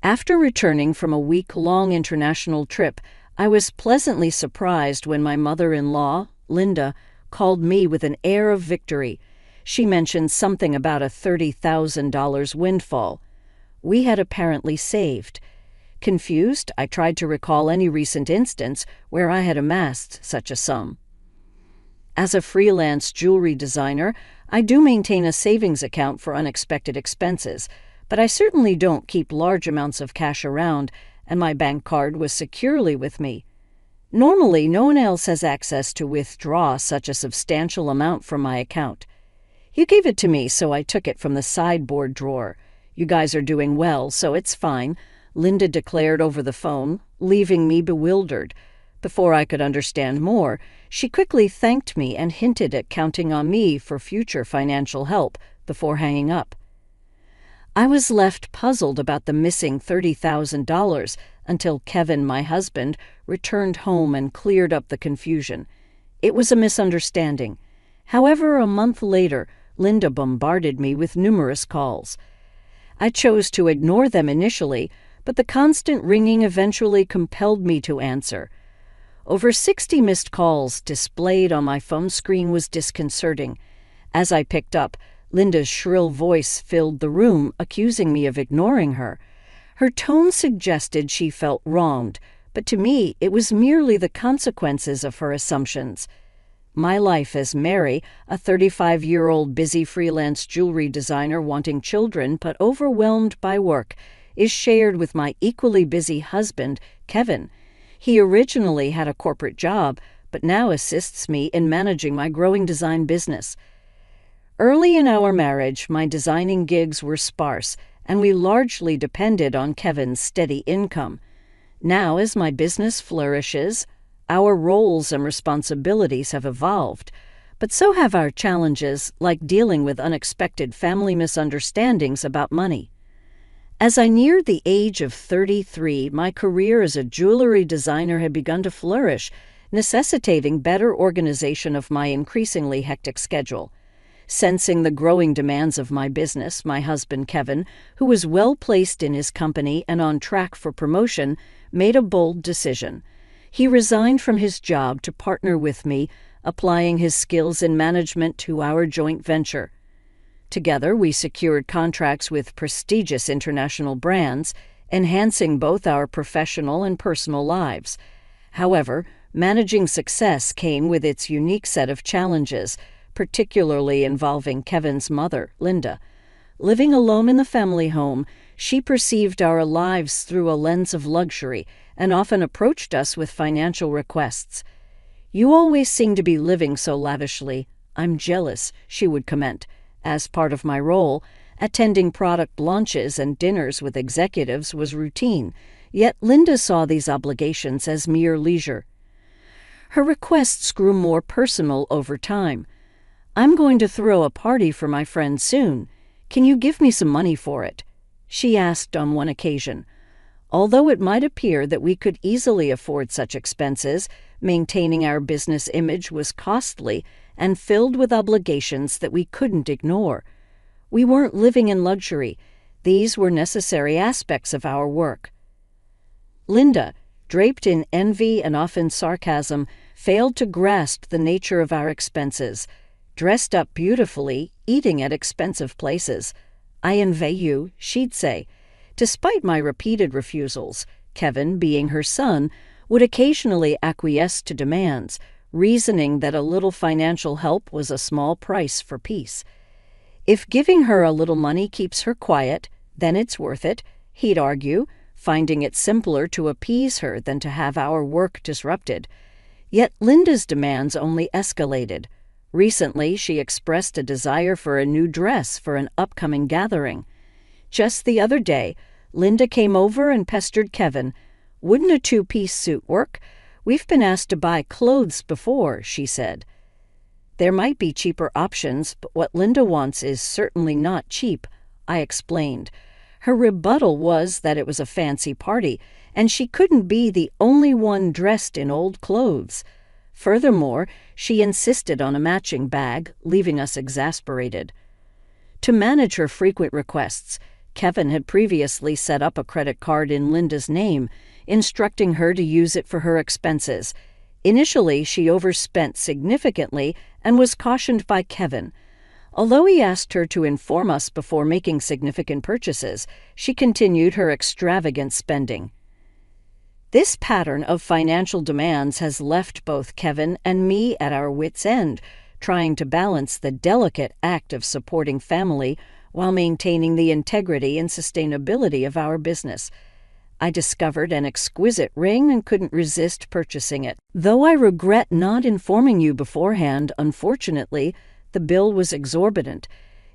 After returning from a week-long international trip, I was pleasantly surprised when my mother-in-law, Linda, called me with an air of victory. She mentioned something about a $30,000 windfall. We had apparently saved. Confused, I tried to recall any recent instance where I had amassed such a sum. As a freelance jewelry designer, I do maintain a savings account for unexpected expenses, but I certainly don't keep large amounts of cash around, and my bank card was securely with me. Normally, no one else has access to withdraw such a substantial amount from my account. You gave it to me, so I took it from the sideboard drawer. You guys are doing well, so it's fine, Linda declared over the phone, leaving me bewildered. Before I could understand more, she quickly thanked me and hinted at counting on me for future financial help before hanging up. I was left puzzled about the missing $30,000 until Kevin, my husband, returned home and cleared up the confusion. It was a misunderstanding. However, a month later, Linda bombarded me with numerous calls. I chose to ignore them initially, but the constant ringing eventually compelled me to answer. Over 60 missed calls displayed on my phone screen was disconcerting. As I picked up, Linda's shrill voice filled the room, accusing me of ignoring her. Her tone suggested she felt wronged, but to me it was merely the consequences of her assumptions. My life as Mary, a 35-year-old busy freelance jewelry designer wanting children but overwhelmed by work, is shared with my equally busy husband, Kevin. He originally had a corporate job, but now assists me in managing my growing design business. Early in our marriage, my designing gigs were sparse, and we largely depended on Kevin's steady income. Now, as my business flourishes, our roles and responsibilities have evolved, but so have our challenges, like dealing with unexpected family misunderstandings about money. As I neared the age of 33, my career as a jewelry designer had begun to flourish, necessitating better organization of my increasingly hectic schedule. Sensing the growing demands of my business, my husband Kevin, who was well placed in his company and on track for promotion, made a bold decision. He resigned from his job to partner with me, applying his skills in management to our joint venture. Together, we secured contracts with prestigious international brands, enhancing both our professional and personal lives. However, managing success came with its unique set of challenges, particularly involving Kevin's mother, Linda. Living alone in the family home, she perceived our lives through a lens of luxury and often approached us with financial requests. "You always seem to be living so lavishly. I'm jealous," she would comment. As part of my role, attending product launches and dinners with executives was routine, yet Linda saw these obligations as mere leisure. Her requests grew more personal over time. "I'm going to throw a party for my friend soon. Can you give me some money for it?" she asked on one occasion. Although it might appear that we could easily afford such expenses, maintaining our business image was costly and filled with obligations that we couldn't ignore. We weren't living in luxury. These were necessary aspects of our work. Linda, draped in envy and often sarcasm, failed to grasp the nature of our expenses. Dressed up beautifully, eating at expensive places. "I envy you," she'd say. Despite my repeated refusals, Kevin, being her son, would occasionally acquiesce to demands, reasoning that a little financial help was a small price for peace. "If giving her a little money keeps her quiet, then it's worth it," he'd argue, finding it simpler to appease her than to have our work disrupted. Yet Linda's demands only escalated. Recently, she expressed a desire for a new dress for an upcoming gathering. Just the other day, Linda came over and pestered Kevin. "Wouldn't a two-piece suit work? We've been asked to buy clothes before," she said. "There might be cheaper options, but what Linda wants is certainly not cheap," I explained. Her rebuttal was that it was a fancy party, and she couldn't be the only one dressed in old clothes. Furthermore, she insisted on a matching bag, leaving us exasperated. To manage her frequent requests, Kevin had previously set up a credit card in Linda's name, instructing her to use it for her expenses. Initially, she overspent significantly and was cautioned by Kevin. Although he asked her to inform us before making significant purchases, she continued her extravagant spending. This pattern of financial demands has left both Kevin and me at our wits' end, trying to balance the delicate act of supporting family while maintaining the integrity and sustainability of our business. I discovered an exquisite ring and couldn't resist purchasing it. Though I regret not informing you beforehand, unfortunately, the bill was exorbitant.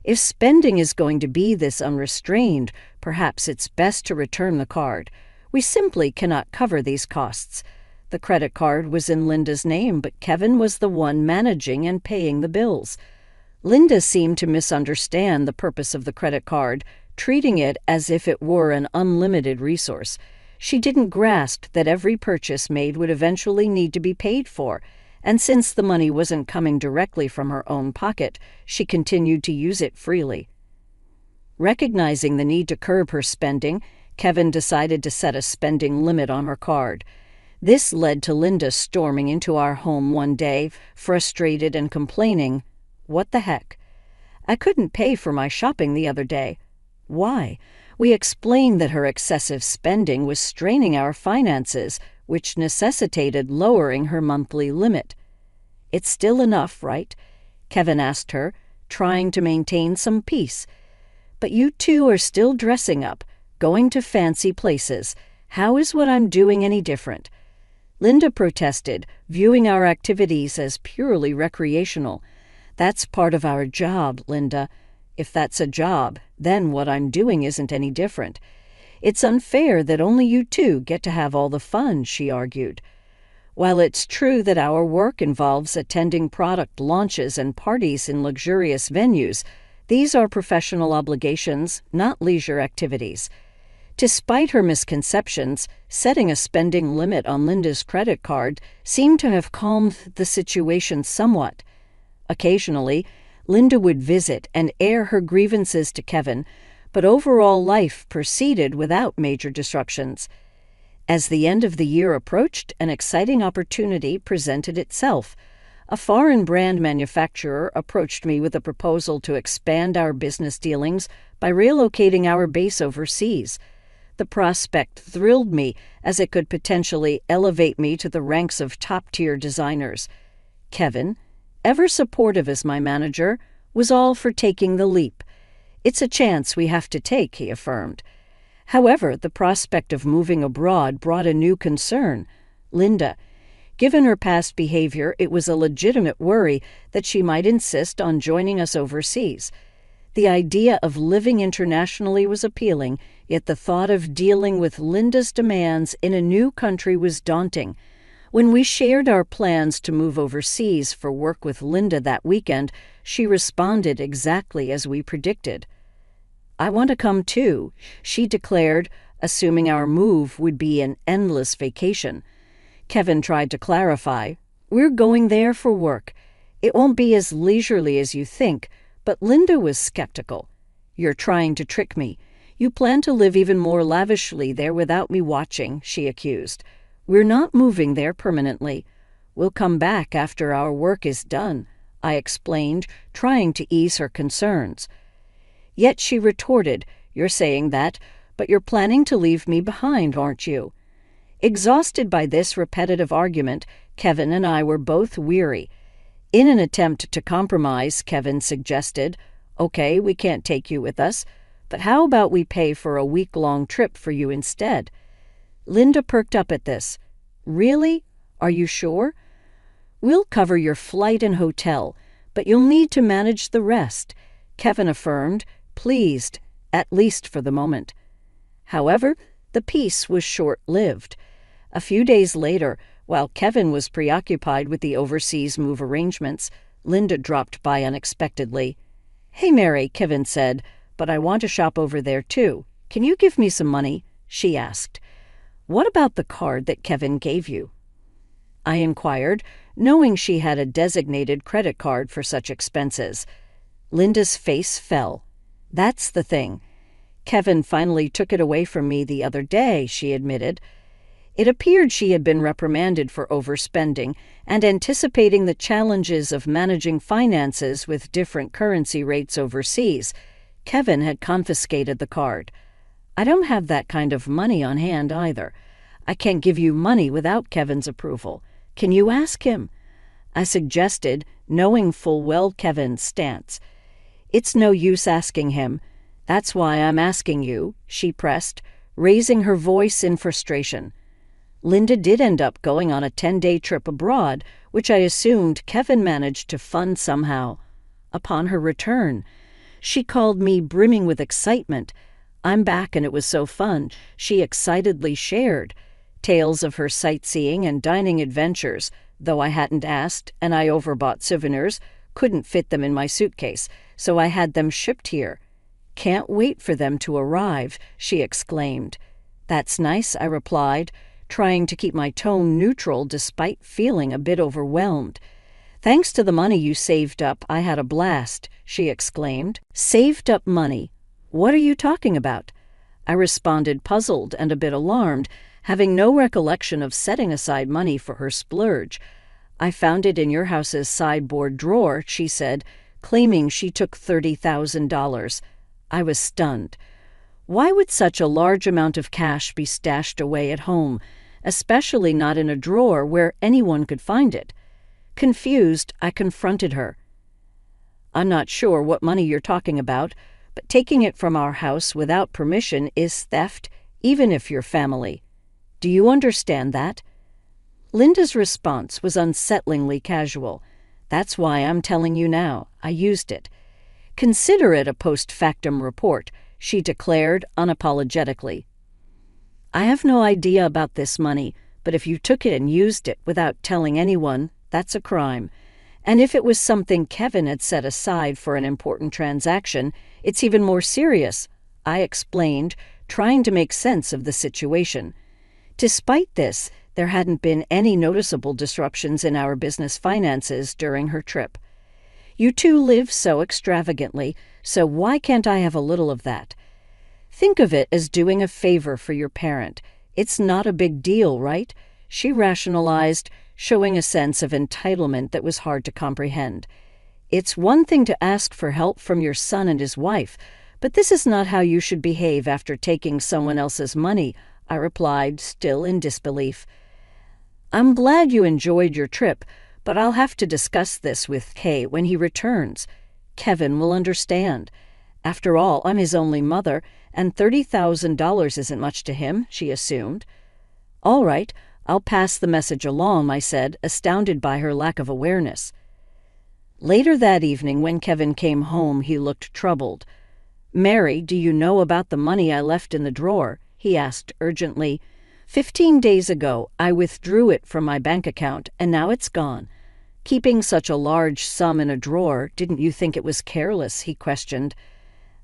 If spending is going to be this unrestrained, perhaps it's best to return the card. We simply cannot cover these costs. The credit card was in Linda's name, but Kevin was the one managing and paying the bills. Linda seemed to misunderstand the purpose of the credit card, treating it as if it were an unlimited resource. She didn't grasp that every purchase made would eventually need to be paid for, and since the money wasn't coming directly from her own pocket, she continued to use it freely. Recognizing the need to curb her spending, Kevin decided to set a spending limit on her card. This led to Linda storming into our home one day, frustrated and complaining, "What the heck? I couldn't pay for my shopping the other day." Why? We explained that her excessive spending was straining our finances, which necessitated lowering her monthly limit. "It's still enough, right?" Kevin asked her, trying to maintain some peace. "But you two are still dressing up, going to fancy places. How is what I'm doing any different?" Linda protested, viewing our activities as purely recreational. "That's part of our job, Linda. If that's a job, then what I'm doing isn't any different. It's unfair that only you two get to have all the fun," she argued. While it's true that our work involves attending product launches and parties in luxurious venues, these are professional obligations, not leisure activities. Despite her misconceptions, setting a spending limit on Linda's credit card seemed to have calmed the situation somewhat. Occasionally, Linda would visit and air her grievances to Kevin, but overall life proceeded without major disruptions. As the end of the year approached, an exciting opportunity presented itself. A foreign brand manufacturer approached me with a proposal to expand our business dealings by relocating our base overseas. The prospect thrilled me, as it could potentially elevate me to the ranks of top-tier designers. Kevin, ever supportive as my manager, was all for taking the leap. "It's a chance we have to take," he affirmed. However, the prospect of moving abroad brought a new concern. Linda. Given her past behavior, it was a legitimate worry that she might insist on joining us overseas. The idea of living internationally was appealing, yet the thought of dealing with Linda's demands in a new country was daunting. When we shared our plans to move overseas for work with Linda that weekend, she responded exactly as we predicted. "I want to come too," she declared, assuming our move would be an endless vacation. Kevin tried to clarify, "We're going there for work. It won't be as leisurely as you think," but Linda was skeptical. "You're trying to trick me. You plan to live even more lavishly there without me watching," she accused. "We're not moving there permanently. We'll come back after our work is done," I explained, trying to ease her concerns. Yet she retorted, "You're saying that, but you're planning to leave me behind, aren't you?" Exhausted by this repetitive argument, Kevin and I were both weary. In an attempt to compromise, Kevin suggested, "Okay, we can't take you with us, but how about we pay for a week-long trip for you instead?" Linda perked up at this. "Really? Are you sure?" "We'll cover your flight and hotel, but you'll need to manage the rest," Kevin affirmed, pleased, at least for the moment. However, the peace was short-lived. A few days later, while Kevin was preoccupied with the overseas move arrangements, Linda dropped by unexpectedly. "Hey, Mary," Kevin said, "but I want to shop over there too. Can you give me some money?" she asked. "What about the card that Kevin gave you?" I inquired, knowing she had a designated credit card for such expenses. Linda's face fell. "That's the thing. Kevin finally took it away from me the other day, she admitted. It appeared she had been reprimanded for overspending and anticipating the challenges of managing finances with different currency rates overseas. Kevin had confiscated the card. I don't have that kind of money on hand either. I can't give you money without Kevin's approval. Can you ask him? I suggested, knowing full well Kevin's stance. It's no use asking him. That's why I'm asking you, she pressed, raising her voice in frustration. Linda did end up going on a 10-day trip abroad, which I assumed Kevin managed to fund somehow. Upon her return, she called me brimming with excitement. I'm back and it was so fun, she excitedly shared. Tales of her sightseeing and dining adventures, though I hadn't asked and I overbought souvenirs, couldn't fit them in my suitcase, so I had them shipped here. Can't wait for them to arrive, she exclaimed. That's nice, I replied, trying to keep my tone neutral despite feeling a bit overwhelmed. Thanks to the money you saved up, I had a blast, she exclaimed. Saved up money? What are you talking about? I responded, puzzled and a bit alarmed, having no recollection of setting aside money for her splurge. I found it in your house's sideboard drawer, she said, claiming she took $30,000. I was stunned. Why would such a large amount of cash be stashed away at home, especially not in a drawer where anyone could find it? Confused, I confronted her. I'm not sure what money you're talking about, but taking it from our house without permission is theft, even if you're family. Do you understand that? Linda's response was unsettlingly casual. That's why I'm telling you now. I used it. Consider it a post factum report, she declared unapologetically. I have no idea about this money, but if you took it and used it without telling anyone, that's a crime. And if it was something Kevin had set aside for an important transaction, it's even more serious, I explained, trying to make sense of the situation. Despite this, there hadn't been any noticeable disruptions in our business finances during her trip. You two live so extravagantly, so why can't I have a little of that? Think of it as doing a favor for your parent. It's not a big deal, right? She rationalized, showing a sense of entitlement that was hard to comprehend. It's one thing to ask for help from your son and his wife, but this is not how you should behave after taking someone else's money, I replied, still in disbelief. I'm glad you enjoyed your trip, but I'll have to discuss this with Kay when he returns. Kevin will understand. After all, I'm his only mother, and $30,000 isn't much to him, she assumed. All right, I'll pass the message along, I said, astounded by her lack of awareness. Later that evening, when Kevin came home, he looked troubled. Mary, do you know about the money I left in the drawer? He asked urgently. 15 days ago, I withdrew it from my bank account, and now it's gone. Keeping such a large sum in a drawer, didn't you think it was careless? He questioned.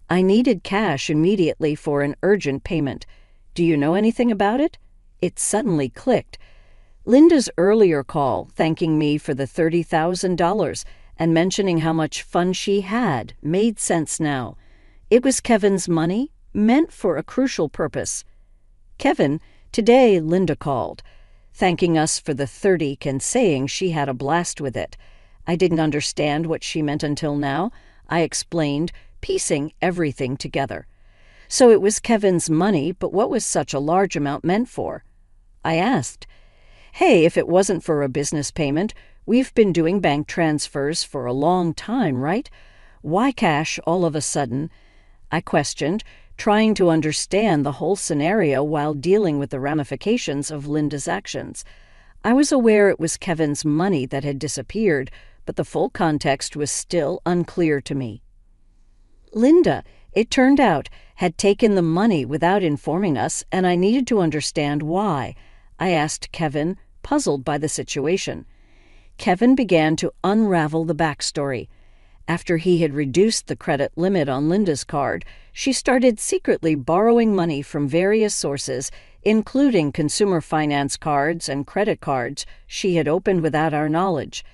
I needed cash immediately for an urgent payment. Do you know anything about it? It suddenly clicked. Linda's earlier call, thanking me for the $30,000 and mentioning how much fun she had, made sense now. It was Kevin's money, meant for a crucial purpose. Kevin, today Linda called, thanking us for the $30,000 and saying she had a blast with it. I didn't understand what she meant until now. I explained, piecing everything together. So it was Kevin's money, but what was such a large amount meant for? I asked. Hey, if it wasn't for a business payment, we've been doing bank transfers for a long time, right? Why cash all of a sudden? I questioned, trying to understand the whole scenario while dealing with the ramifications of Linda's actions. I was aware it was Kevin's money that had disappeared, but the full context was still unclear to me. Linda, it turned out, had taken the money without informing us, and I needed to understand why. I asked Kevin, puzzled by the situation. Kevin began to unravel the backstory. After he had reduced the credit limit on Linda's card, she started secretly borrowing money from various sources, including consumer finance cards and credit cards she had opened without our knowledge.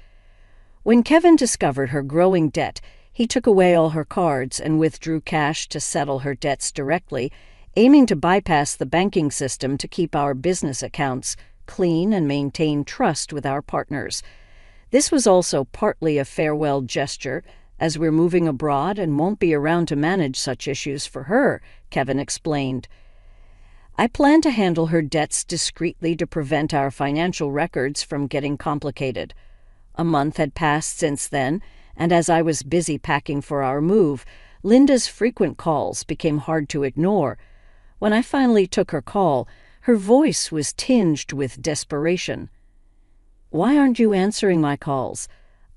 When Kevin discovered her growing debt, He took away all her cards and withdrew cash to settle her debts directly, aiming to bypass the banking system to keep our business accounts clean and maintain trust with our partners. This was also partly a farewell gesture, as we're moving abroad and won't be around to manage such issues for her, Kevin explained. I plan to handle her debts discreetly to prevent our financial records from getting complicated. A month had passed since then, and as I was busy packing for our move, Linda's frequent calls became hard to ignore. When I finally took her call, her voice was tinged with desperation. "Why aren't you answering my calls?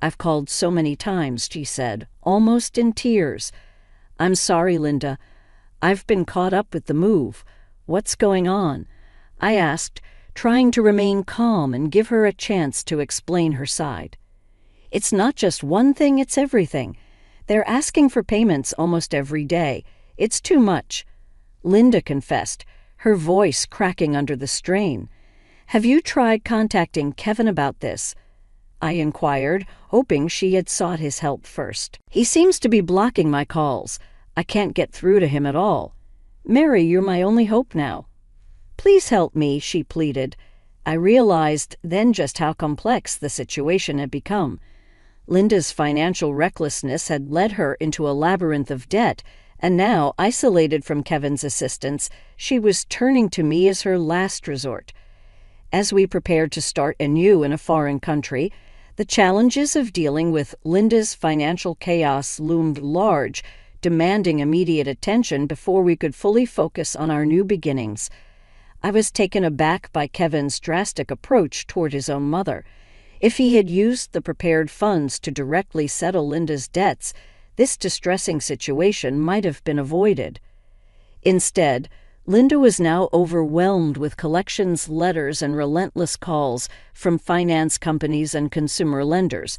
I've called so many times," she said, almost in tears. "I'm sorry, Linda. I've been caught up with the move. What's going on?" I asked, trying to remain calm and give her a chance to explain her side. "It's not just one thing, it's everything. They're asking for payments almost every day. It's too much," Linda confessed, her voice cracking under the strain. "Have you tried contacting Kevin about this?" I inquired, hoping she had sought his help first. "He seems to be blocking my calls. I can't get through to him at all. Mary, you're my only hope now." "Please help me," she pleaded. I realized then just how complex the situation had become. Linda's financial recklessness had led her into a labyrinth of debt, and now, isolated from Kevin's assistance, she was turning to me as her last resort. As we prepared to start anew in a foreign country, the challenges of dealing with Linda's financial chaos loomed large, demanding immediate attention before we could fully focus on our new beginnings. I was taken aback by Kevin's drastic approach toward his own mother. If he had used the prepared funds to directly settle Linda's debts, this distressing situation might have been avoided. Instead, Linda was now overwhelmed with collections, letters, and relentless calls from finance companies and consumer lenders.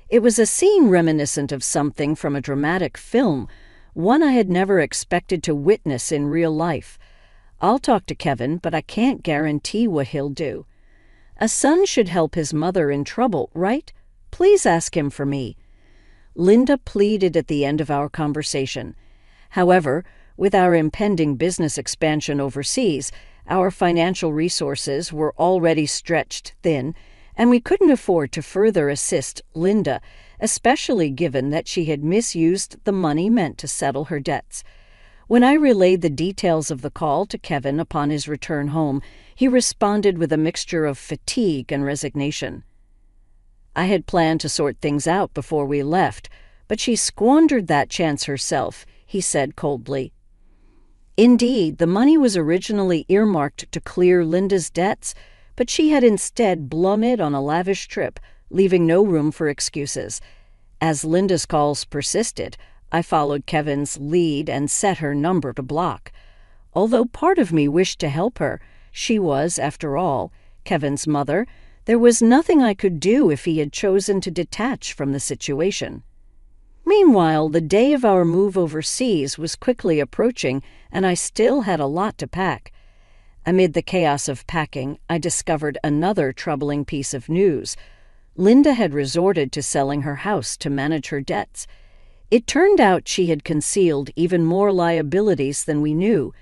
It was a scene reminiscent of something from a dramatic film, one I had never expected to witness in real life. I'll talk to Kevin, but I can't guarantee what he'll do. A son should help his mother in trouble, right? Please ask him for me. Linda pleaded at the end of our conversation. However, with our impending business expansion overseas, our financial resources were already stretched thin, and we couldn't afford to further assist Linda, especially given that she had misused the money meant to settle her debts. When I relayed the details of the call to Kevin upon his return home, he responded with a mixture of fatigue and resignation. I had planned to sort things out before we left, but she squandered that chance herself, he said coldly. Indeed, the money was originally earmarked to clear Linda's debts, but she had instead blum it on a lavish trip, leaving no room for excuses. As Linda's calls persisted, I followed Kevin's lead and set her number to block. Although part of me wished to help her, she was, after all, Kevin's mother. There was nothing I could do if he had chosen to detach from the situation. Meanwhile, the day of our move overseas was quickly approaching, and I still had a lot to pack. Amid the chaos of packing, I discovered another troubling piece of news. Linda had resorted to selling her house to manage her debts. It turned out she had concealed even more liabilities than we knew.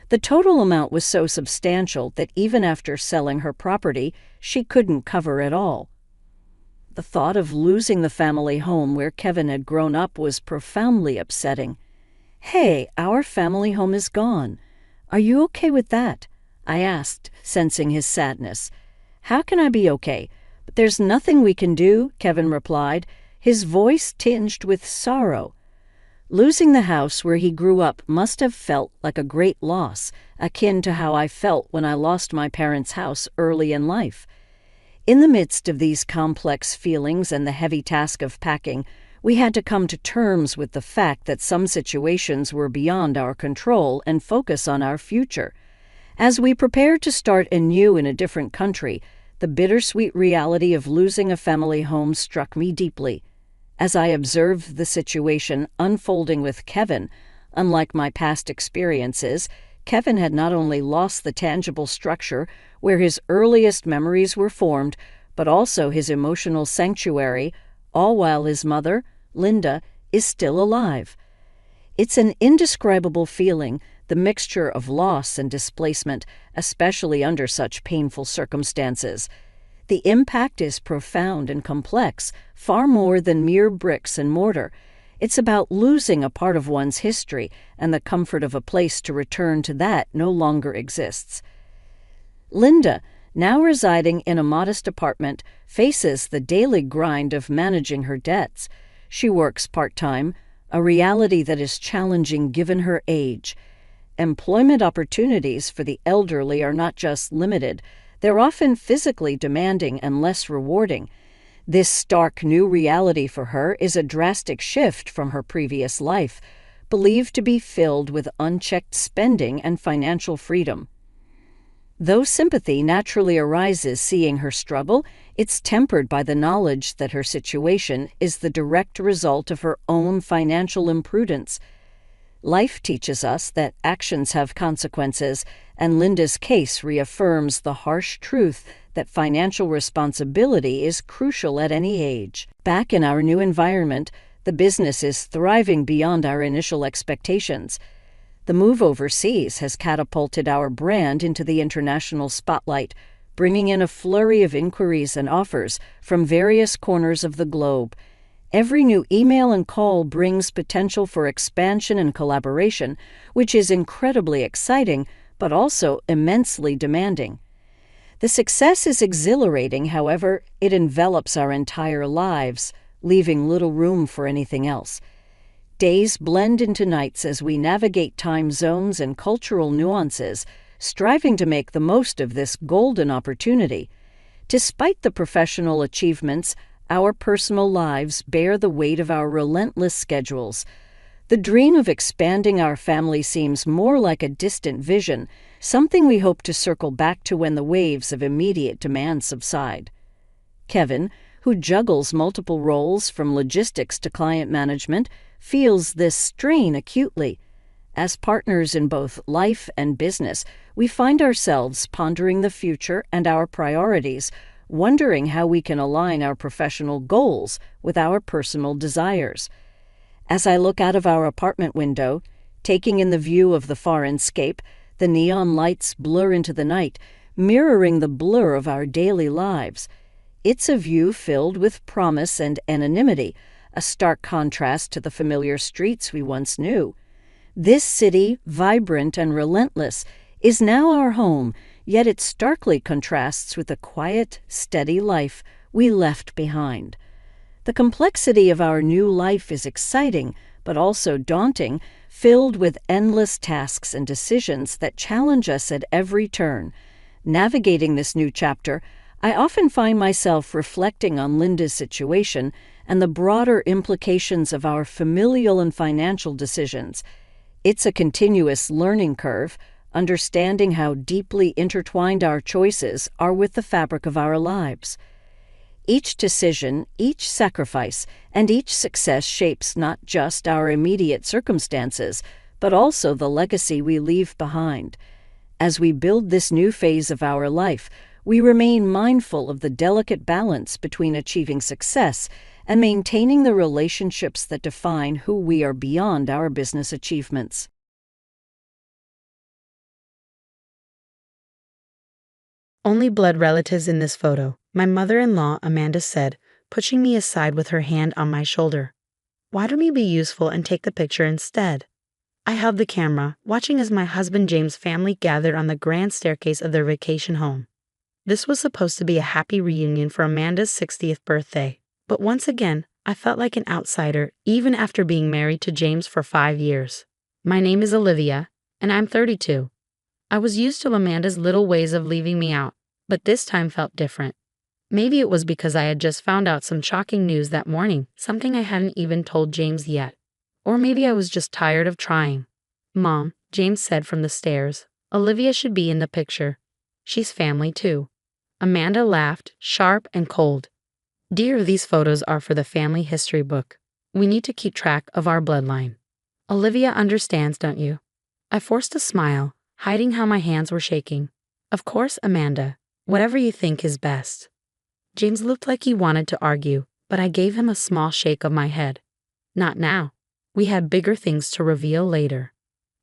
The total amount was so substantial that even after selling her property, she couldn't cover it all. The thought of losing the family home where Kevin had grown up was profoundly upsetting. "Hey, our family home is gone. Are you okay with that?" I asked, sensing his sadness. "How can I be okay? But there's nothing we can do," Kevin replied, his voice tinged with sorrow. Losing the house where he grew up must have felt like a great loss, akin to how I felt when I lost my parents' house early in life. In the midst of these complex feelings and the heavy task of packing, we had to come to terms with the fact that some situations were beyond our control and focus on our future. As we prepared to start anew in a different country, the bittersweet reality of losing a family home struck me deeply. As I observed the situation unfolding with Kevin, unlike my past experiences, Kevin had not only lost the tangible structure where his earliest memories were formed, but also his emotional sanctuary, all while his mother, Linda, is still alive. It's an indescribable feeling, the mixture of loss and displacement, especially under such painful circumstances. The impact is profound and complex, far more than mere bricks and mortar. It's about losing a part of one's history, and the comfort of a place to return to that no longer exists. Linda, now residing in a modest apartment, faces the daily grind of managing her debts. She works part-time, a reality that is challenging given her age. Employment opportunities for the elderly are not just limited, they're often physically demanding and less rewarding. This stark new reality for her is a drastic shift from her previous life, believed to be filled with unchecked spending and financial freedom. Though sympathy naturally arises seeing her struggle, it's tempered by the knowledge that her situation is the direct result of her own financial imprudence. Life teaches us that actions have consequences, and Linda's case reaffirms the harsh truth that financial responsibility is crucial at any age. Back in our new environment, the business is thriving beyond our initial expectations. The move overseas has catapulted our brand into the international spotlight, bringing in a flurry of inquiries and offers from various corners of the globe. Every new email and call brings potential for expansion and collaboration, which is incredibly exciting, but also immensely demanding. The success is exhilarating, however, it envelops our entire lives, leaving little room for anything else. Days blend into nights as we navigate time zones and cultural nuances, striving to make the most of this golden opportunity. Despite the professional achievements, our personal lives bear the weight of our relentless schedules. The dream of expanding our family seems more like a distant vision, something we hope to circle back to when the waves of immediate demand subside. Kevin, who juggles multiple roles from logistics to client management, feels this strain acutely. As partners in both life and business, we find ourselves pondering the future and our priorities, wondering how we can align our professional goals with our personal desires. As I look out of our apartment window, taking in the view of the farscape, the neon lights blur into the night, mirroring the blur of our daily lives. It's a view filled with promise and anonymity, a stark contrast to the familiar streets we once knew. This city, vibrant and relentless, is now our home, yet it starkly contrasts with the quiet, steady life we left behind. The complexity of our new life is exciting, but also daunting, filled with endless tasks and decisions that challenge us at every turn. Navigating this new chapter, I often find myself reflecting on Linda's situation and the broader implications of our familial and financial decisions. It's a continuous learning curve, understanding how deeply intertwined our choices are with the fabric of our lives. Each decision, each sacrifice, and each success shapes not just our immediate circumstances, but also the legacy we leave behind. As we build this new phase of our life, we remain mindful of the delicate balance between achieving success and maintaining the relationships that define who we are beyond our business achievements. Only blood relatives in this photo, my mother-in-law, Amanda said, pushing me aside with her hand on my shoulder. Why don't we be useful and take the picture instead? I held the camera, watching as my husband James' family gathered on the grand staircase of their vacation home. This was supposed to be a happy reunion for Amanda's 60th birthday, but once again, I felt like an outsider even after being married to James for 5 years. My name is Olivia, and I'm 32. I was used to Amanda's little ways of leaving me out, but this time felt different. Maybe it was because I had just found out some shocking news that morning, something I hadn't even told James yet. Or maybe I was just tired of trying. Mom, James said from the stairs, Olivia should be in the picture. She's family too. Amanda laughed, sharp and cold. Dear, these photos are for the family history book. We need to keep track of our bloodline. Olivia understands, don't you? I forced a smile, hiding how my hands were shaking. Of course, Amanda. Whatever you think is best. James looked like he wanted to argue, but I gave him a small shake of my head. Not now. We had bigger things to reveal later.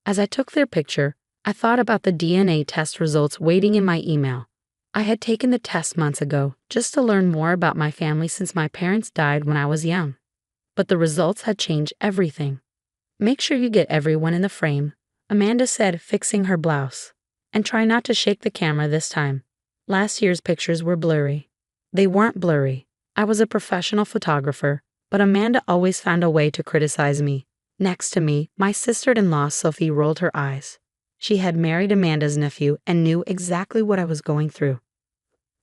As I took their picture, I thought about the DNA test results waiting in my email. I had taken the test months ago just to learn more about my family since my parents died when I was young. But the results had changed everything. Make sure you get everyone in the frame, Amanda said, fixing her blouse. And try not to shake the camera this time. Last year's pictures were blurry. They weren't blurry. I was a professional photographer, but Amanda always found a way to criticize me. Next to me, my sister-in-law Sophie rolled her eyes. She had married Amanda's nephew and knew exactly what I was going through.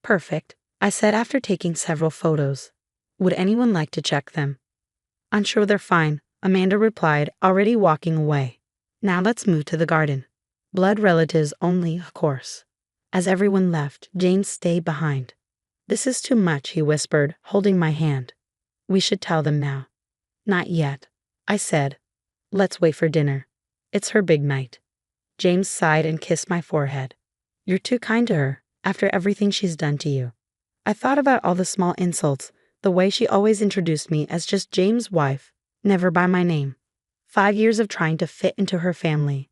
Perfect, I said after taking several photos. Would anyone like to check them? I'm sure they're fine, Amanda replied, already walking away. Now let's move to the garden. Blood relatives only, of course. As everyone left, James stayed behind. This is too much, he whispered, holding my hand. We should tell them now. Not yet, I said. Let's wait for dinner. It's her big night. James sighed and kissed my forehead. You're too kind to her, after everything she's done to you. I thought about all the small insults, the way she always introduced me as just James' wife, never by my name. 5 years of trying to fit into her family.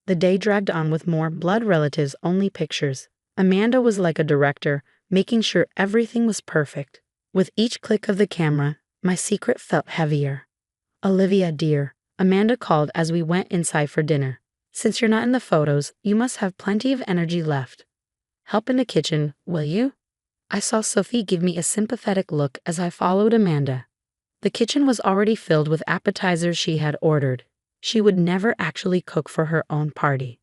The day dragged on with more blood relatives only pictures. Amanda was like a director, making sure everything was perfect. With each click of the camera, my secret felt heavier. Olivia, dear, Amanda called as we went inside for dinner. Since you're not in the photos, you must have plenty of energy left. Help in the kitchen, will you? I saw Sophie give me a sympathetic look as I followed Amanda. The kitchen was already filled with appetizers she had ordered. She would never actually cook for her own party.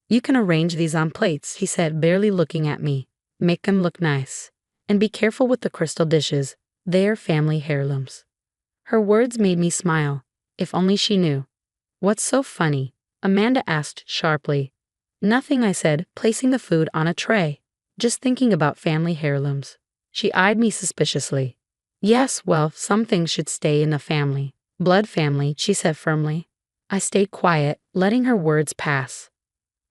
You can arrange these on plates, he said, barely looking at me. Make them look nice. And be careful with the crystal dishes. They're family heirlooms. Her words made me smile. If only she knew. What's so funny? Amanda asked sharply. Nothing, I said, placing the food on a tray. Just thinking about family heirlooms. She eyed me suspiciously. Yes, well, some things should stay in the family. Blood family, she said firmly. I stayed quiet, letting her words pass.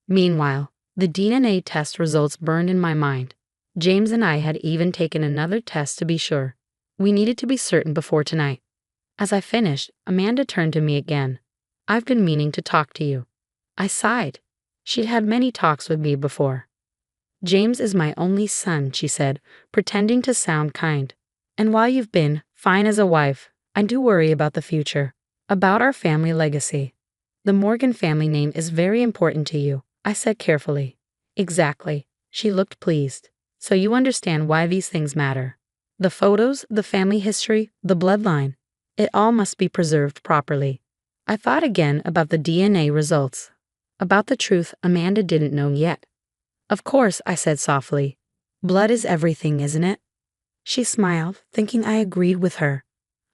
Meanwhile, the DNA test results burned in my mind. James and I had even taken another test to be sure. We needed to be certain before tonight. As I finished, Amanda turned to me again. I've been meaning to talk to you. I sighed. She'd had many talks with me before. James is my only son, she said, pretending to sound kind. And while you've been fine as a wife, I do worry about the future, about our family legacy. The Morgan family name is very important to you, I said carefully. Exactly. She looked pleased. So you understand why these things matter. The photos, the family history, the bloodline. It all must be preserved properly. I thought again about the DNA results. About the truth Amanda didn't know yet. Of course, I said softly. Blood is everything, isn't it? She smiled, thinking I agreed with her.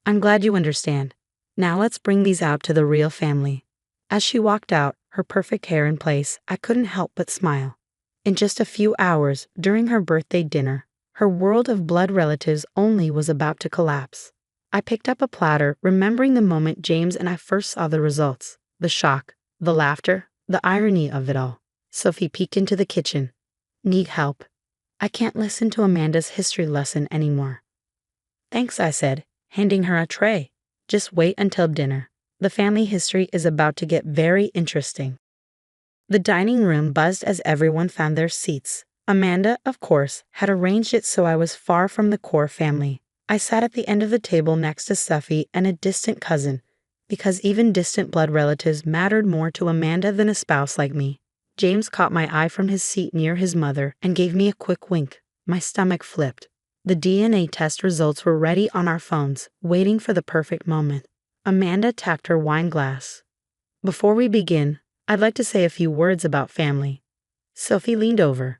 I'm glad you understand. Now let's bring these out to the real family. As she walked out, her perfect hair in place, I couldn't help but smile. In just a few hours, during her birthday dinner, her world of blood relatives only was about to collapse. I picked up a platter, remembering the moment James and I first saw the results. The shock, the laughter, the irony of it all. Sophie peeked into the kitchen. Need help. I can't listen to Amanda's history lesson anymore. Thanks, I said, handing her a tray. Just wait until dinner. The family history is about to get very interesting. The dining room buzzed as everyone found their seats. Amanda, of course, had arranged it so I was far from the core family. I sat at the end of the table next to Sophie and a distant cousin, because even distant blood relatives mattered more to Amanda than a spouse like me. James caught my eye from his seat near his mother and gave me a quick wink. My stomach flipped. The DNA test results were ready on our phones, waiting for the perfect moment. Amanda tapped her wine glass. Before we begin, I'd like to say a few words about family. Sophie leaned over.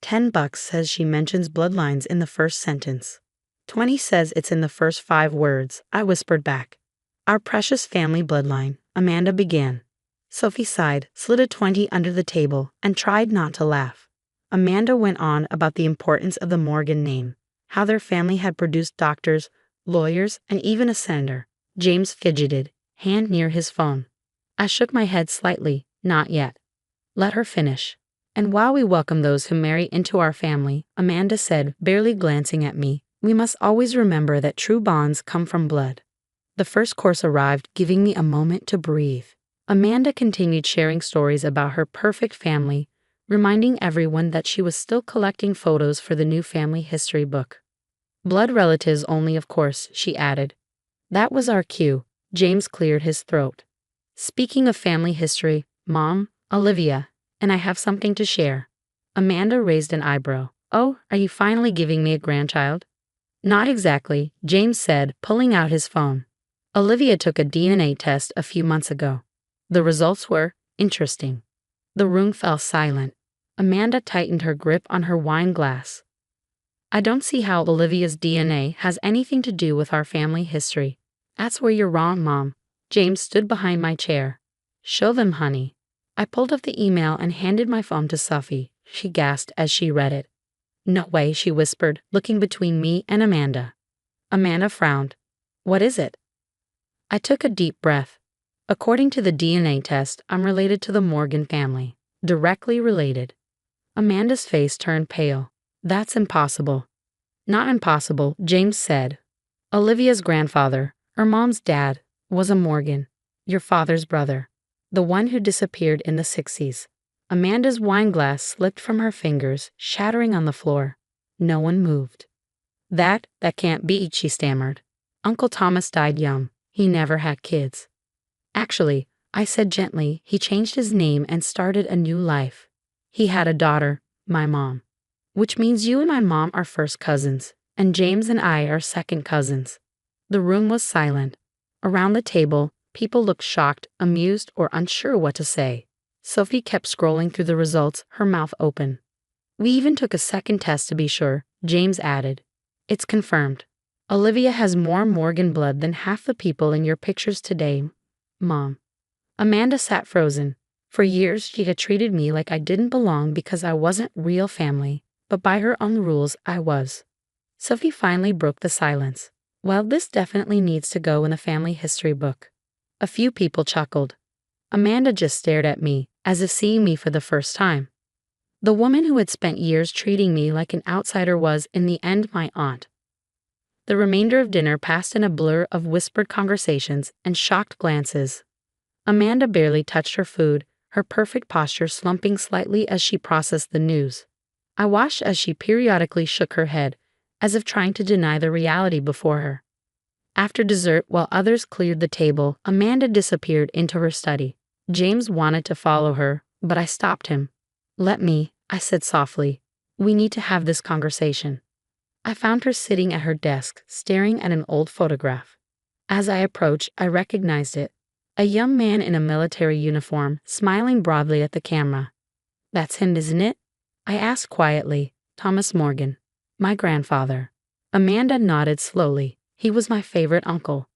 $10 says she mentions bloodlines in the first sentence. 20 says it's in the first 5 words, I whispered back. Our precious family bloodline, Amanda began. Sophie sighed, slid a 20 under the table, and tried not to laugh. Amanda went on about the importance of the Morgan name, how their family had produced doctors, lawyers, and even a senator. James fidgeted, hand near his phone. I shook my head slightly, not yet. Let her finish. And while we welcome those who marry into our family, Amanda said, barely glancing at me, we must always remember that true bonds come from blood. The first course arrived, giving me a moment to breathe. Amanda continued sharing stories about her perfect family, reminding everyone that she was still collecting photos for the new family history book. Blood relatives only, of course, she added. That was our cue. James cleared his throat. Speaking of family history, Mom, Olivia, and I have something to share. Amanda raised an eyebrow. Oh, are you finally giving me a grandchild? Not exactly, James said, pulling out his phone. Olivia took a DNA test a few months ago. The results were interesting. The room fell silent. Amanda tightened her grip on her wine glass. I don't see how Olivia's DNA has anything to do with our family history. That's where you're wrong, Mom. James stood behind my chair. Show them, honey. I pulled up the email and handed my phone to Sophie. She gasped as she read it. No way, she whispered, looking between me and Amanda. Amanda frowned. What is it? I took a deep breath. According to the DNA test, I'm related to the Morgan family. Directly related. Amanda's face turned pale. That's impossible. Not impossible, James said. Olivia's grandfather, her mom's dad, was a Morgan, your father's brother, the one who disappeared in the 60s. Amanda's wine glass slipped from her fingers, shattering on the floor. No one moved. That can't be, she stammered. Uncle Thomas died young. He never had kids. Actually, I said gently, he changed his name and started a new life. He had a daughter, my mom. Which means you and my mom are first cousins, and James and I are second cousins. The room was silent. Around the table, people looked shocked, amused, or unsure what to say. Sophie kept scrolling through the results, her mouth open. We even took a second test to be sure, James added. It's confirmed. Olivia has more Morgan blood than half the people in your pictures today, Mom. Amanda sat frozen. For years, she had treated me like I didn't belong because I wasn't real family, but by her own rules, I was. Sophie finally broke the silence. Well, this definitely needs to go in the family history book. A few people chuckled. Amanda just stared at me, as if seeing me for the first time. The woman who had spent years treating me like an outsider was, in the end, my aunt. The remainder of dinner passed in a blur of whispered conversations and shocked glances. Amanda barely touched her food, her perfect posture slumping slightly as she processed the news. I watched as she periodically shook her head, as if trying to deny the reality before her. After dessert, while others cleared the table, Amanda disappeared into her study. James wanted to follow her, but I stopped him. Let me, I said softly. We need to have this conversation. I found her sitting at her desk, staring at an old photograph. As I approached, I recognized it. A young man in a military uniform, smiling broadly at the camera. That's him, isn't it? I asked quietly. Thomas Morgan. My grandfather. Amanda nodded slowly. He was my favorite uncle.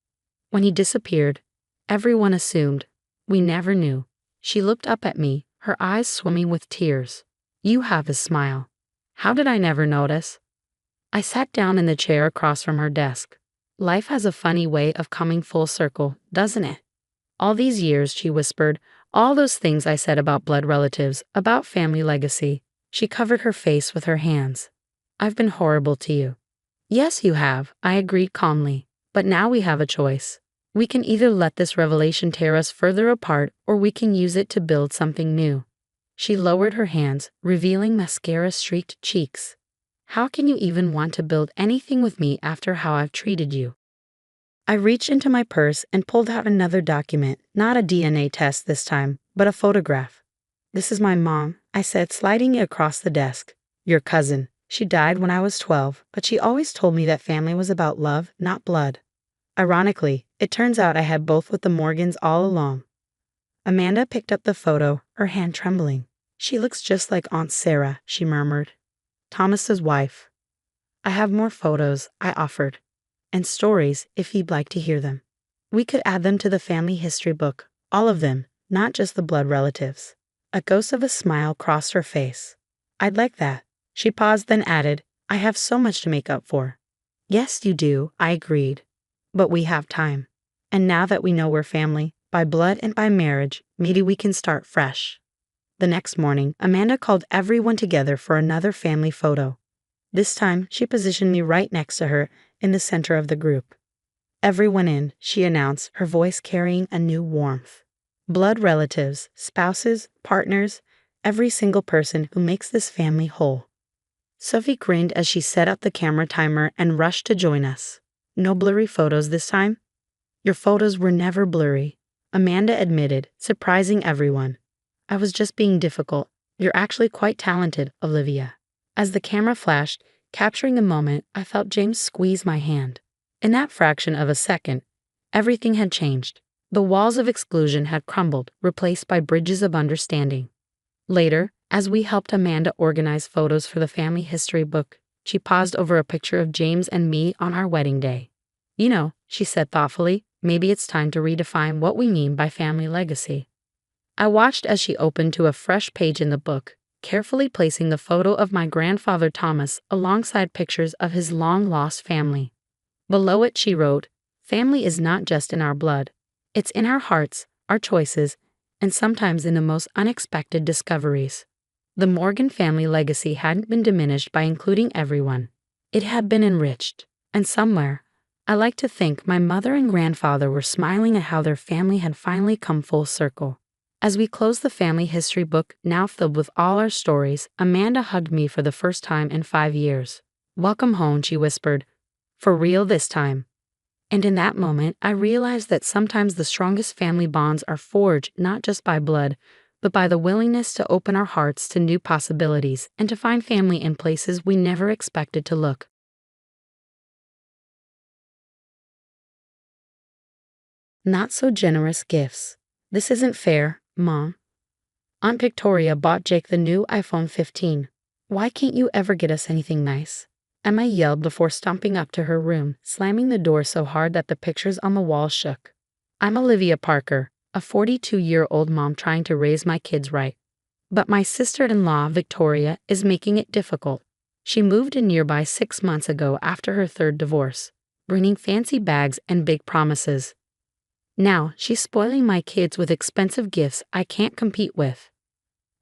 When he disappeared, everyone assumed. We never knew. She looked up at me, her eyes swimming with tears. You have his smile. How did I never notice? I sat down in the chair across from her desk. Life has a funny way of coming full circle, doesn't it? All these years, she whispered, all those things I said about blood relatives, about family legacy. She covered her face with her hands. I've been horrible to you. Yes, you have, I agreed calmly. But now we have a choice. We can either let this revelation tear us further apart, or we can use it to build something new. She lowered her hands, revealing mascara-streaked cheeks. How can you even want to build anything with me after how I've treated you? I reached into my purse and pulled out another document, not a DNA test this time, but a photograph. This is my mom, I said, sliding it across the desk. Your cousin. She died when I was 12, but she always told me that family was about love, not blood. Ironically, it turns out I had both with the Morgans all along. Amanda picked up the photo, her hand trembling. She looks just like Aunt Sarah, she murmured. Thomas's wife. I have more photos, I offered. And stories, if you'd like to hear them. We could add them to the family history book, all of them, not just the blood relatives. A ghost of a smile crossed her face. I'd like that. She paused, then added, I have so much to make up for. Yes, you do, I agreed. But we have time. And now that we know we're family, by blood and by marriage, maybe we can start fresh. The next morning, Amanda called everyone together for another family photo. This time, she positioned me right next to her in the center of the group. Everyone in, she announced, her voice carrying a new warmth. Blood relatives, spouses, partners, every single person who makes this family whole. Sophie grinned as she set up the camera timer and rushed to join us. No blurry photos this time? Your photos were never blurry, Amanda admitted, surprising everyone. I was just being difficult. You're actually quite talented, Olivia. As the camera flashed, capturing the moment, I felt James squeeze my hand. In that fraction of a second, everything had changed. The walls of exclusion had crumbled, replaced by bridges of understanding. Later, as we helped Amanda organize photos for the family history book, she paused over a picture of James and me on our wedding day. You know, she said thoughtfully, maybe it's time to redefine what we mean by family legacy. I watched as she opened to a fresh page in the book, carefully placing the photo of my grandfather Thomas alongside pictures of his long-lost family. Below it she wrote, "Family is not just in our blood. It's in our hearts, our choices, and sometimes in the most unexpected discoveries." The Morgan family legacy hadn't been diminished by including everyone. It had been enriched, and somewhere, I like to think my mother and grandfather were smiling at how their family had finally come full circle. As we closed the family history book, now filled with all our stories, Amanda hugged me for the first time in 5 years. "Welcome home," she whispered. "For real this time." And in that moment, I realized that sometimes the strongest family bonds are forged not just by blood, but by the willingness to open our hearts to new possibilities and to find family in places we never expected to look. Not so generous gifts. "This isn't fair, Mom. Aunt Victoria bought Jake the new iPhone 15. Why can't you ever get us anything nice?" Emma yelled before stomping up to her room, slamming the door so hard that the pictures on the wall shook. I'm Olivia Parker, a 42-year-old mom trying to raise my kids right. But my sister-in-law, Victoria, is making it difficult. She moved in nearby 6 months ago after her third divorce, bringing fancy bags and big promises. Now, she's spoiling my kids with expensive gifts I can't compete with.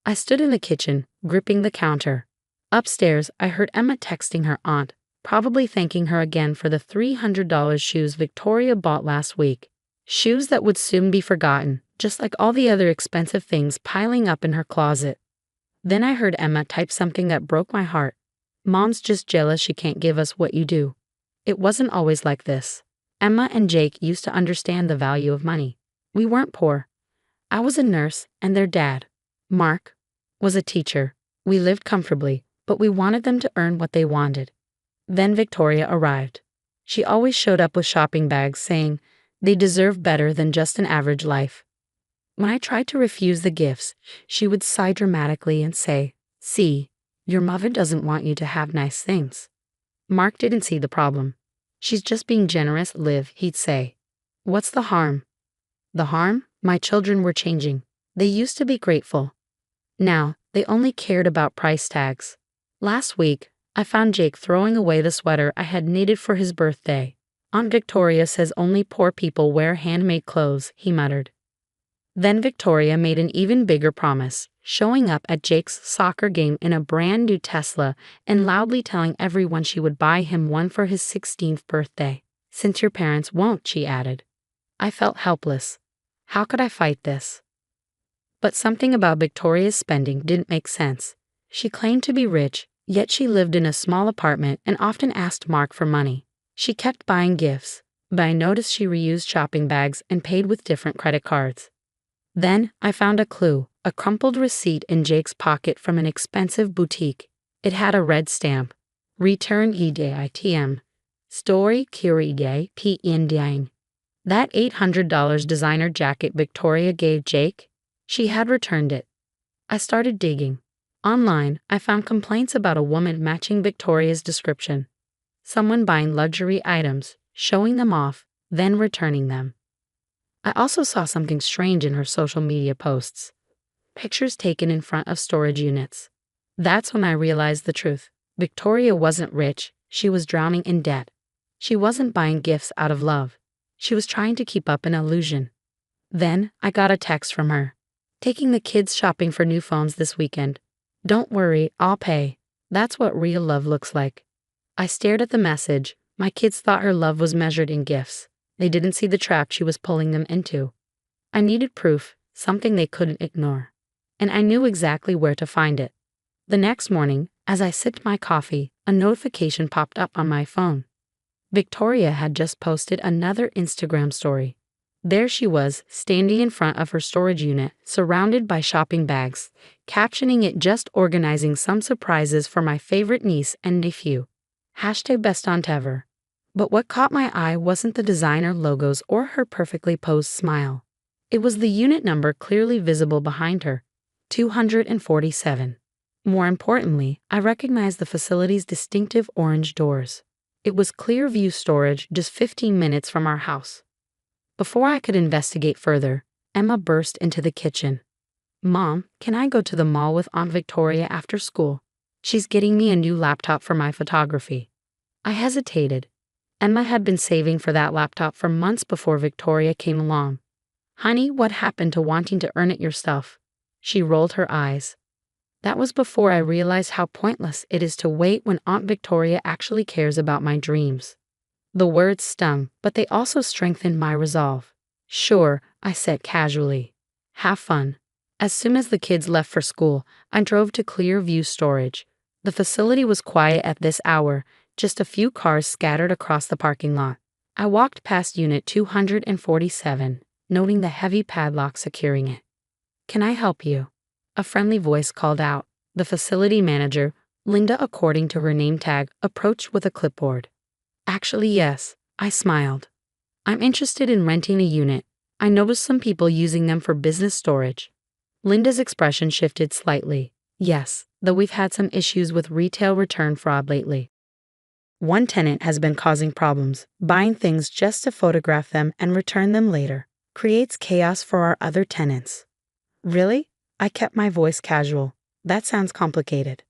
I stood in the kitchen, gripping the counter. Upstairs, I heard Emma texting her aunt, probably thanking her again for the $300 shoes Victoria bought last week. Shoes that would soon be forgotten, just like all the other expensive things piling up in her closet. Then I heard Emma type something that broke my heart. "Mom's just jealous she can't give us what you do." It wasn't always like this. Emma and Jake used to understand the value of money. We weren't poor. I was a nurse, and their dad, Mark, was a teacher. We lived comfortably, but we wanted them to earn what they wanted. Then Victoria arrived. She always showed up with shopping bags saying they deserve better than just an average life. When I tried to refuse the gifts, she would sigh dramatically and say, "See, your mother doesn't want you to have nice things." Mark didn't see the problem. "She's just being generous, Liv," he'd say. "What's the harm?" The harm? My children were changing. They used to be grateful. Now, they only cared about price tags. Last week, I found Jake throwing away the sweater I had knitted for his birthday. "Aunt Victoria says only poor people wear handmade clothes," he muttered. Then Victoria made an even bigger promise, showing up at Jake's soccer game in a brand new Tesla and loudly telling everyone she would buy him one for his 16th birthday. "Since your parents won't," she added. I felt helpless. How could I fight this? But something about Victoria's spending didn't make sense. She claimed to be rich, yet she lived in a small apartment and often asked Mark for money. She kept buying gifts, but I noticed she reused shopping bags and paid with different credit cards. Then I found a clue, a crumpled receipt in Jake's pocket from an expensive boutique. It had a red stamp. "Return item. Story Kirige P. That $800 designer jacket Victoria gave Jake? She had returned it. I started digging. Online, I found complaints about a woman matching Victoria's description. Someone buying luxury items, showing them off, then returning them. I also saw something strange in her social media posts. Pictures taken in front of storage units. That's when I realized the truth. Victoria wasn't rich, she was drowning in debt. She wasn't buying gifts out of love. She was trying to keep up an illusion. Then I got a text from her. "Taking the kids shopping for new phones this weekend. Don't worry, I'll pay. That's what real love looks like." I stared at the message. My kids thought her love was measured in gifts. They didn't see the trap she was pulling them into. I needed proof, something they couldn't ignore. And I knew exactly where to find it. The next morning, as I sipped my coffee, a notification popped up on my phone. Victoria had just posted another Instagram story. There she was, standing in front of her storage unit, surrounded by shopping bags, captioning it "just organizing some surprises for my favorite niece and nephew. #best aunt ever." But what caught my eye wasn't the designer logos or her perfectly posed smile. It was the unit number clearly visible behind her, 247. More importantly, I recognized the facility's distinctive orange doors. It was Clearview Storage, just 15 minutes from our house. Before I could investigate further, Emma burst into the kitchen. "Mom, can I go to the mall with Aunt Victoria after school? She's getting me a new laptop for my photography." I hesitated. Emma had been saving for that laptop for months before Victoria came along. "Honey, what happened to wanting to earn it yourself?" She rolled her eyes. That was before I realized how pointless it is to wait when Aunt Victoria actually cares about my dreams. The words stung, but they also strengthened my resolve. "Sure," I said casually. "Have fun." As soon as the kids left for school, I drove to Clearview Storage. The facility was quiet at this hour, just a few cars scattered across the parking lot. I walked past Unit 247, noting the heavy padlock securing it. "Can I help you?" A friendly voice called out. The facility manager, Linda according to her name tag, approached with a clipboard. "Actually, yes," I smiled. "I'm interested in renting a unit. I noticed some people using them for business storage." Linda's expression shifted slightly. "Yes, though we've had some issues with retail return fraud lately. One tenant has been causing problems, buying things just to photograph them and return them later. Creates chaos for our other tenants." "Really?" I kept my voice casual. "That sounds complicated."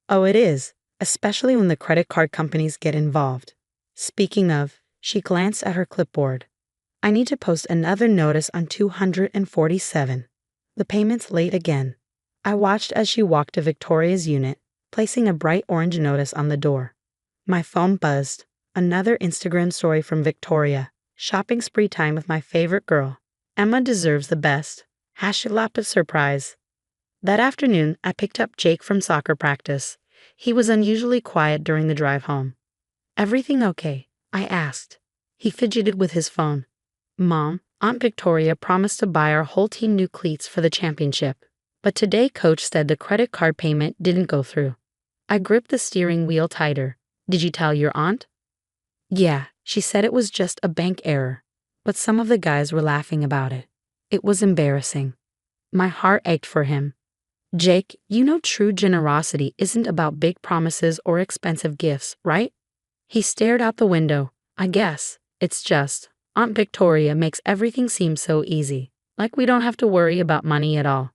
"Oh, it is, especially when the credit card companies get involved. Speaking of," she glanced at her clipboard, "I need to post another notice on 247. The payment's late again." I watched as she walked to Victoria's unit, placing a bright orange notice on the door. My phone buzzed. Another Instagram story from Victoria. "Shopping spree time with my favorite girl. Emma deserves the best. #laptop surprise." That afternoon, I picked up Jake from soccer practice. He was unusually quiet during the drive home. "Everything okay?" I asked. He fidgeted with his phone. "Mom, Aunt Victoria promised to buy our whole team new cleats for the championship. But today Coach said the credit card payment didn't go through." I gripped the steering wheel tighter. "Did you tell your aunt?" "Yeah, she said it was just a bank error. But some of the guys were laughing about it. It was embarrassing." My heart ached for him. "Jake, you know true generosity isn't about big promises or expensive gifts, right?" He stared out the window. "I guess. It's just, Aunt Victoria makes everything seem so easy, like we don't have to worry about money at all."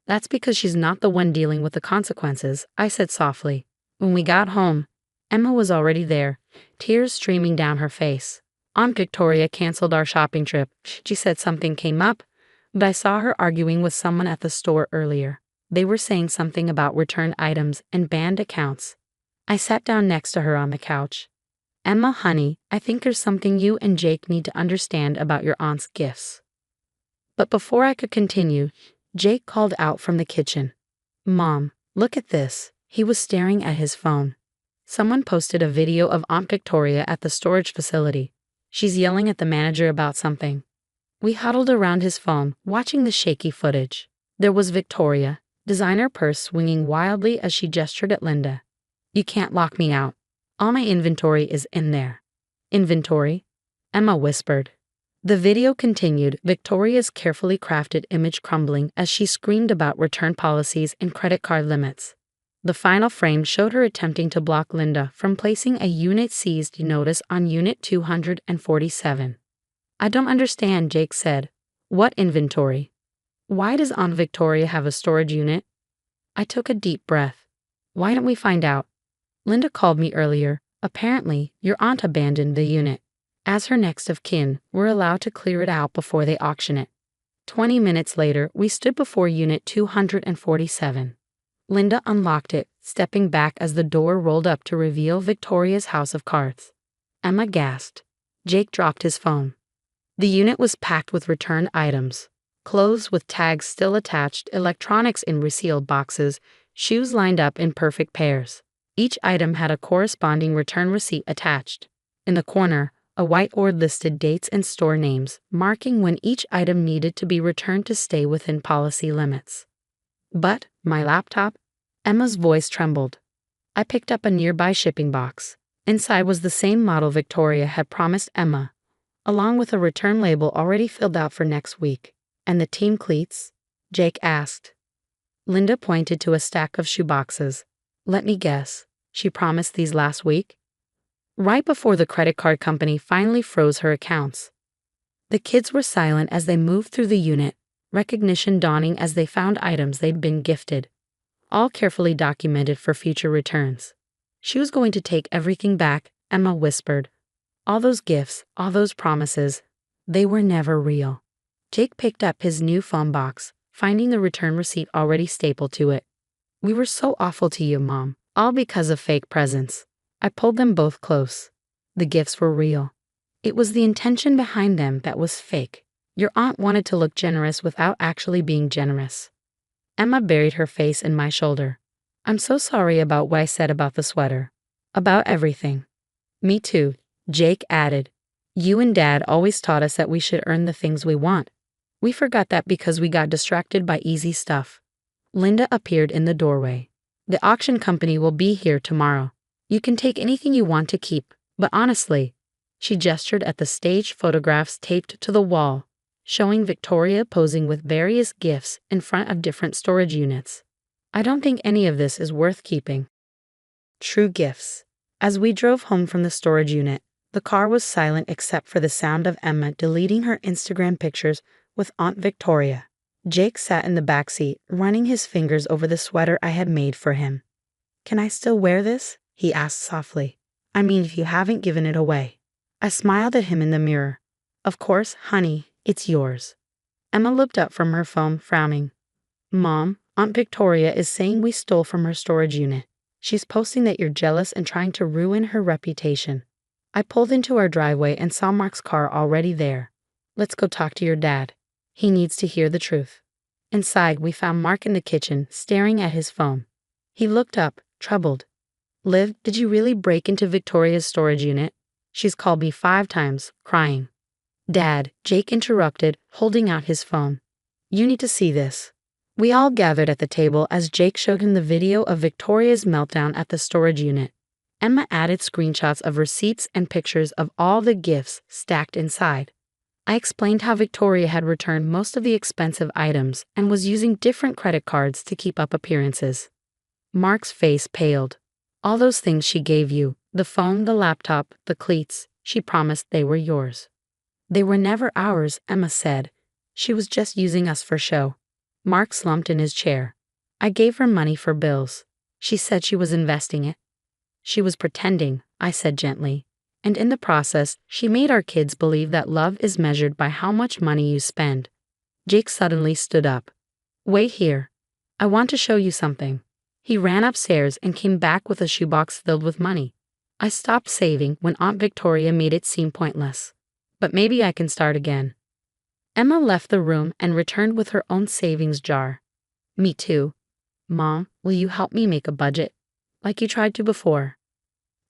"That's because she's not the one dealing with the consequences," I said softly. When we got home, Emma was already there, tears streaming down her face. "Aunt Victoria canceled our shopping trip. She said something came up, but I saw her arguing with someone at the store earlier. They were saying something about returned items and banned accounts." I sat down next to her on the couch. "Emma, honey, I think there's something you and Jake need to understand about your aunt's gifts." But before I could continue, Jake called out from the kitchen. "Mom, look at this." He was staring at his phone. Someone posted a video of Aunt Victoria at the storage facility. She's yelling at the manager about something. We huddled around his phone, watching the shaky footage. There was Victoria, designer purse swinging wildly as she gestured at Linda. "You can't lock me out. All my inventory is in there." "Inventory?" Emma whispered. The video continued, Victoria's carefully crafted image crumbling as she screamed about return policies and credit card limits. The final frame showed her attempting to block Linda from placing a unit seized notice on Unit 247. "I don't understand," Jake said. "What inventory? Why does Aunt Victoria have a storage unit?" I took a deep breath. "Why don't we find out? Linda called me earlier. Apparently, your aunt abandoned the unit. As her next of kin, we're allowed to clear it out before they auction it." 20 minutes later, we stood before Unit 247. Linda unlocked it, stepping back as the door rolled up to reveal Victoria's house of cards. Emma gasped. Jake dropped his phone. The unit was packed with returned items. Clothes with tags still attached, electronics in resealed boxes, shoes lined up in perfect pairs. Each item had a corresponding return receipt attached. In the corner, a whiteboard listed dates and store names, marking when each item needed to be returned to stay within policy limits. But my laptop? Emma's voice trembled. I picked up a nearby shipping box. Inside was the same model Victoria had promised Emma, along with a return label already filled out for next week. And the team cleats? Jake asked. Linda pointed to a stack of shoeboxes. Let me guess, she promised these last week? Right before the credit card company finally froze her accounts. The kids were silent as they moved through the unit, recognition dawning as they found items they'd been gifted, all carefully documented for future returns. She was going to take everything back, Emma whispered. All those gifts, all those promises, they were never real. Jake picked up his new phone box, finding the return receipt already stapled to it. We were so awful to you, Mom, all because of fake presents. I pulled them both close. The gifts were real. It was the intention behind them that was fake. Your aunt wanted to look generous without actually being generous. Emma buried her face in my shoulder. I'm so sorry about what I said about the sweater. About everything. Me too, Jake added. You and Dad always taught us that we should earn the things we want. We forgot that because we got distracted by easy stuff. Linda appeared in the doorway. The auction company will be here tomorrow. You can take anything you want to keep, but honestly, she gestured at the staged photographs taped to the wall, showing Victoria posing with various gifts in front of different storage units. I don't think any of this is worth keeping. True gifts. As we drove home from the storage unit, the car was silent except for the sound of Emma deleting her Instagram pictures with Aunt Victoria. Jake sat in the back seat, running his fingers over the sweater I had made for him. Can I still wear this? He asked softly. I mean, if you haven't given it away. I smiled at him in the mirror. Of course, honey, it's yours. Emma looked up from her phone, frowning. Mom, Aunt Victoria is saying we stole from her storage unit. She's posting that you're jealous and trying to ruin her reputation. I pulled into our driveway and saw Mark's car already there. Let's go talk to your dad. He needs to hear the truth. Inside, we found Mark in the kitchen, staring at his phone. He looked up, troubled. Liv, did you really break into Victoria's storage unit? She's called me 5 times, crying. Dad, Jake interrupted, holding out his phone. You need to see this. We all gathered at the table as Jake showed him the video of Victoria's meltdown at the storage unit. Emma added screenshots of receipts and pictures of all the gifts stacked inside. I explained how Victoria had returned most of the expensive items and was using different credit cards to keep up appearances. Mark's face paled. All those things she gave you, the phone, the laptop, the cleats, she promised they were yours. They were never ours, Emma said. She was just using us for show. Mark slumped in his chair. I gave her money for bills. She said she was investing it. She was pretending, I said gently. And in the process, she made our kids believe that love is measured by how much money you spend. Jake suddenly stood up. Wait here. I want to show you something. He ran upstairs and came back with a shoebox filled with money. I stopped saving when Aunt Victoria made it seem pointless. But maybe I can start again. Emma left the room and returned with her own savings jar. Me too. Mom, will you help me make a budget? Like you tried to before.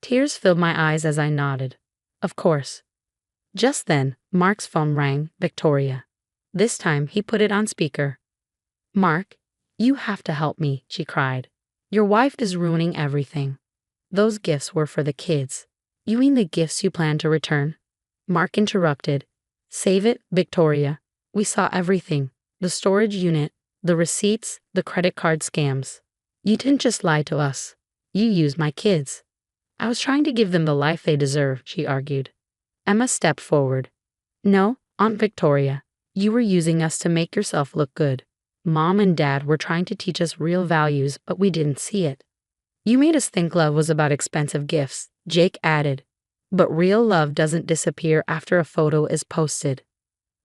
Tears filled my eyes as I nodded. Of course. Just then, Mark's phone rang, Victoria. This time, he put it on speaker. Mark, you have to help me, she cried. Your wife is ruining everything. Those gifts were for the kids. You mean the gifts you plan to return? Mark interrupted. Save it, Victoria. We saw everything. The storage unit, the receipts, the credit card scams. You didn't just lie to us. You used my kids. I was trying to give them the life they deserve, she argued. Emma stepped forward. No, Aunt Victoria, you were using us to make yourself look good. Mom and Dad were trying to teach us real values, but we didn't see it. You made us think love was about expensive gifts, Jake added. But real love doesn't disappear after a photo is posted.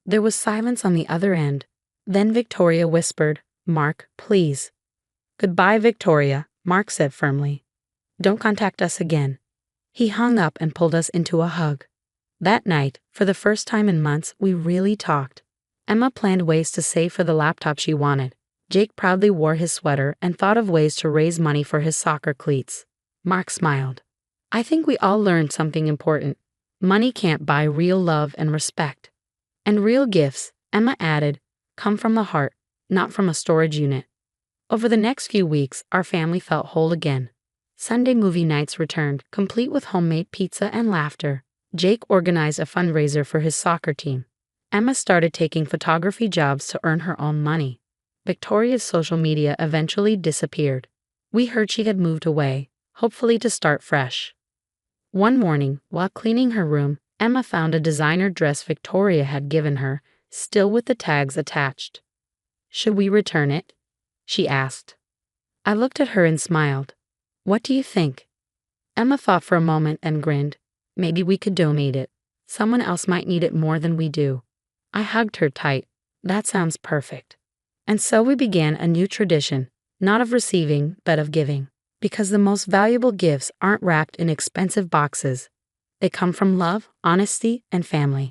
There was silence on the other end. Then Victoria whispered, Mark, please. Goodbye, Victoria, Mark said firmly. Don't contact us again. He hung up and pulled us into a hug. That night, for the first time in months, we really talked. Emma planned ways to save for the laptop she wanted. Jake proudly wore his sweater and thought of ways to raise money for his soccer cleats. Mark smiled. I think we all learned something important. Money can't buy real love and respect. And real gifts, Emma added, come from the heart, not from a storage unit. Over the next few weeks, our family felt whole again. Sunday movie nights returned, complete with homemade pizza and laughter. Jake organized a fundraiser for his soccer team. Emma started taking photography jobs to earn her own money. Victoria's social media eventually disappeared. We heard she had moved away, hopefully to start fresh. One morning, while cleaning her room, Emma found a designer dress Victoria had given her, still with the tags attached. Should we return it? She asked. I looked at her and smiled. What do you think? Emma thought for a moment and grinned. Maybe we could donate it. Someone else might need it more than we do. I hugged her tight. That sounds perfect. And so we began a new tradition, not of receiving, but of giving. Because the most valuable gifts aren't wrapped in expensive boxes. They come from love, honesty, and family.